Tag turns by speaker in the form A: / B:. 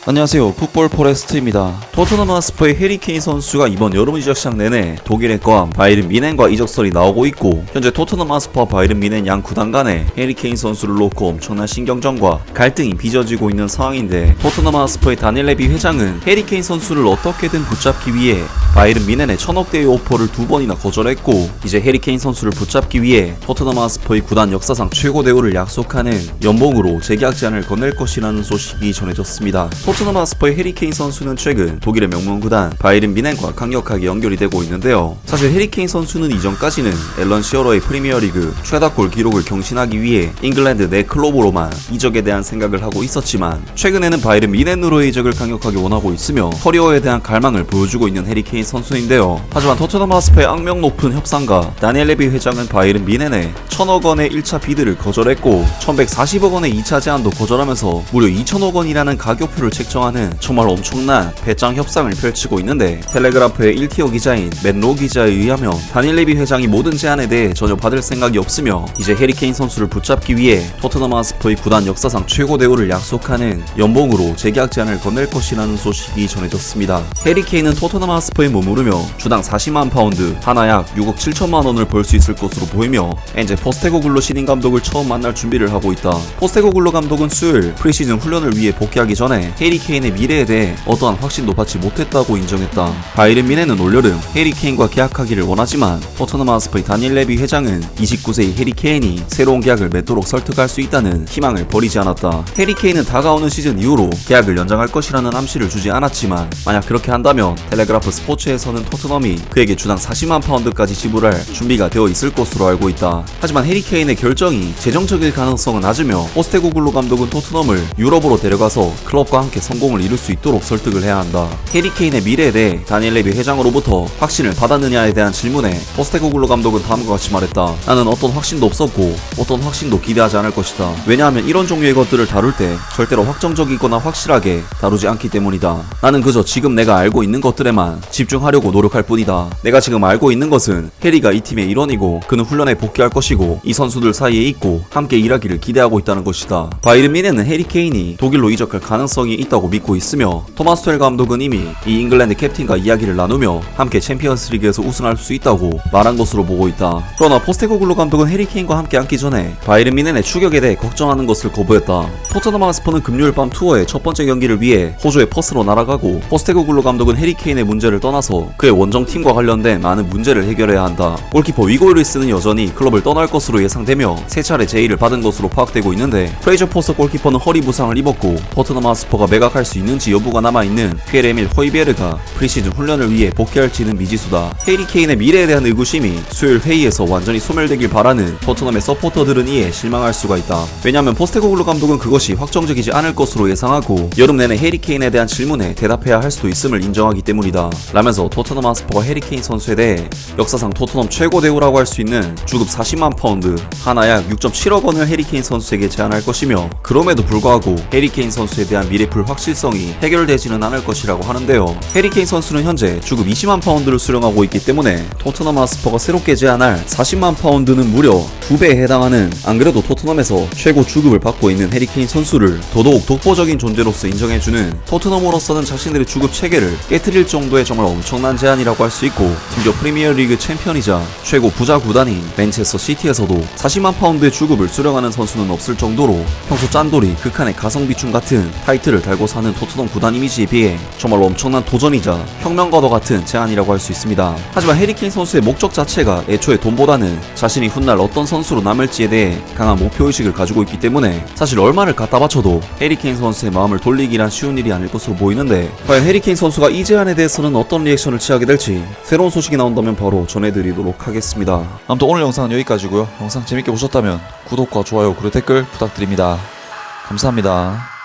A: 안녕하세요, 풋볼 포레스트입니다. 토트넘 하스퍼의 해리케인 선수가 이번 여름 이적 시장 내내 독일의 거함 바이른 미넨과 이적설이 나오고 있고, 현재 토트넘 하스퍼와 바이른 미넨 양 구단 간에 해리케인 선수를 놓고 엄청난 신경전과 갈등이 빚어지고 있는 상황인데, 토트넘 하스퍼의 다니엘 레비 회장은 해리케인 선수를 어떻게든 붙잡기 위해 바이른 미넨의 1000억대의 오퍼를 2번이나 거절했고, 이제 해리케인 선수를 붙잡기 위해 토트넘 하스퍼의 구단 역사상 최고 대우를 약속하는 연봉으로 재계약 제안을 건넬 것이라는 소식이 전해졌습니다. 토트넘 하스퍼의 해리케인 선수는 최근 독일의 명문 구단 바이른 미넨과 강력하게 연결이 되고 있는데요. 사실 해리케인 선수는 이전까지는 앨런 시어러의 프리미어리그 최다골 기록을 경신하기 위해 잉글랜드 내 클럽으로만 이적에 대한 생각을 하고 있었지만, 최근에는 바이른 미넨으로의 이적을 강력하게 원하고 있으며 커리어에 대한 갈망을 보여주고 있는 해리케인 선수인데요. 하지만 토트넘 하스퍼의 악명 높은 협상가 다니엘 레비 회장은 바이른 미넨에 1000억 원의 1차 비드를 거절했고 1140억 원의 2차 제안도 거절하면서 무려 2000억 원이라는 가격표를 책정하는 정말 엄청난 배짱 협상을 펼치고 있는데, 텔레그라프의 1티어 기자인 맷로 기자에 의하면 다니엘 레비 회장이 모든 제안에 대해 전혀 받을 생각이 없으며 이제 해리케인 선수를 붙잡기 위해 토트넘 하스퍼의 구단 역사상 최고 대우를 약속하는 연봉으로 재계약 제안을 건넬 것이라는 소식이 전해졌습니다. 해리케인은 토트넘 하스퍼에 머무르며 주당 40만 파운드, 하나 약 6억 7천만 원을 벌 수 있을 것으로 보이며, 현재 포스테코글로 신인 감독을 처음 만날 준비를 하고 있다. 포스테코글로 감독은 수요일 프리시즌 훈련을 위해 복귀하기 전에 해리케인의 미래에 대해 어떠한 확신도 받지 못했다고 인정했다. 바이른 미넨은 올여름 해리케인과 계약하기를 원하지만 토트넘 하스퍼의 다니엘 레비 회장은 29세의 해리케인이 새로운 계약을 맺도록 설득할 수 있다는 희망을 버리지 않았다. 해리케인은 다가오는 시즌 이후로 계약을 연장할 것이라는 암시를 주지 않았지만, 만약 그렇게 한다면 텔레그라프 스포츠에서는 토트넘이 그에게 주당 40만 파운드까지 지불할 준비가 되어 있을 것으로 알고 있다. 하지만 해리케인의 결정이 재정적일 가능성은 낮으며 포스테코글로 감독은 토트넘을 유럽으로 데려가서 클럽과 함께 성공을 이룰 수 있도록 설득을 해야 한다. 해리케인의 미래에 대해 다니엘 레비 회장으로부터 확신을 받았느냐에 대한 질문에 포스테코글로 감독은 다음과 같이 말했다. 나는 어떤 확신도 없었고 어떤 확신도 기대하지 않을 것이다. 왜냐하면 이런 종류의 것들을 다룰 때 절대로 확정적이거나 확실하게 다루지 않기 때문이다. 나는 그저 지금 내가 알고 있는 것들에만 집중하려고 노력할 뿐이다. 내가 지금 알고 있는 것은 해리가 이 팀의 일원이고 그는 훈련에 복귀할 것이고 이 선수들 사이에 있고 함께 일하기를 기대하고 있다는 것이다. 바이른 미넨은 해리케인이 독일로 이적할 가능성이 있다고 믿고 있으며, 토마스 투헬 감독은 이미 이 잉글랜드 캡틴과 이야기를 나누며 함께 챔피언스 리그에서 우승할 수 있다고 말한 것으로 보고 있다. 그러나 포스테코글로 감독은 해리케인과 함께 앉기 전에 바이른 미넨의 추격에 대해 걱정하는 것을 거부했다. 토트넘 하스퍼는 금요일 밤 투어의 첫 번째 경기를 위해 호주의 퍼스로 날아가고, 포스테코글로 감독은 해리케인의 문제를 떠나서 그의 원정팀과 관련된 많은 문제를 해결해야 한다. 골키퍼 위고 루이스는 여전히 클럽을 떠날 것으로 예상되며 세 차례 제의를 받은 것으로 파악되고 있는데, 프레이저 포스터 골키퍼는 허리 부상을 입었고 토트넘 하스퍼가 매각할 수 있는지 여부가 남아있는 피에르 에밀 호이베르가 프리시즌 훈련을 위해 복귀할지는 미지수다. 해리케인의 미래에 대한 의구심이 수요일 회의에서 완전히 소멸되길 바라는 토트넘의 서포터들은 이에 실망할 수가 있다. 왜냐하면 포스테코글로 감독은 그것이 확정적이지 않을 것으로 예상하고 여름 내내 해리케인에 대한 질문에 대답해야 할 수도 있음을 인정하기 때문이다. 라면서 토트넘 하스퍼가 해리케인 선수에 대해 역사상 토트넘 최고 대우라고 할 수 있는 주급 40만 파운드, 하나 약 6.7억 원을 해리케인 선수에게 제안할 것이며, 그럼에도 불구하고 해리케인 선수에 대한 미래 불확실성이 해결되지는 않을 것이라고 하는데요. 해리케인 선수는 현재 주급 20만 파운드를 수령하고 있기 때문에 토트넘 하스퍼가 새롭게 제안할 40만 파운드는 무려 2배에 해당하는, 안 그래도 토트넘에서 최고 주급을 받고 있는 해리케인 선수를 더더욱 독보적인 존재로서 인정해주는, 토트넘으로서는 자신들의 주급 체계를 깨트릴 정도의 정말 엄청난 제안이라고 할 수 있고, 심지어 프리미어리그 챔피언이자 최고 부자 구단인 맨체스터 시티에서도 40만 파운드의 주급을 수령하는 선수는 없을 정도로 평소 짠돌이 극한의 가성비충 같은 타이틀을 달고 사는 토트넘 구단 이미지에 비해 정말로 엄청난 도전이자 혁명과도 같은 제안이라고 할 수 있습니다. 하지만 해리케인 선수의 목적 자체가 애초에 돈보다는 자신이 훗날 어떤 선수로 남을지에 대해 강한 목표의식을 가지고 있기 때문에 사실 얼마를 갖다 바쳐도 해리케인 선수의 마음을 돌리기란 쉬운 일이 아닐 것으로 보이는데, 과연 해리케인 선수가 이 제안에 대해서는 어떤 리액션을 취하게 될지 새로운 소식이 나온다면 바로 전해드리도록 하겠습니다. 아무튼 오늘 영상은 여기까지고요. 영상 재밌게 보셨다면 구독과 좋아요 그리고 댓글 부탁드립니다. 감사합니다.